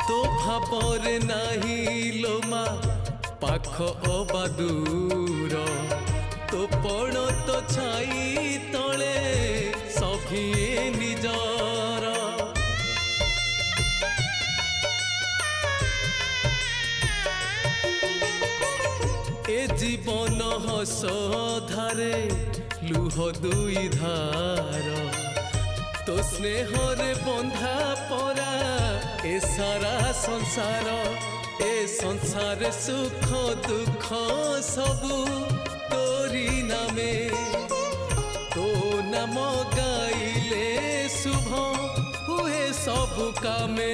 तो भाବରେ नाही लो मा पाख अबा दूर तो पण तो छाई तले सभिए निजर ए जीवन हस धारे लुह दुई धार तो स्नेहर बंधा परा ए सारा संसार ए संसार सुख दुख सबू तोरी नामे तो नाम गाइले शुभ हुए सब कामे।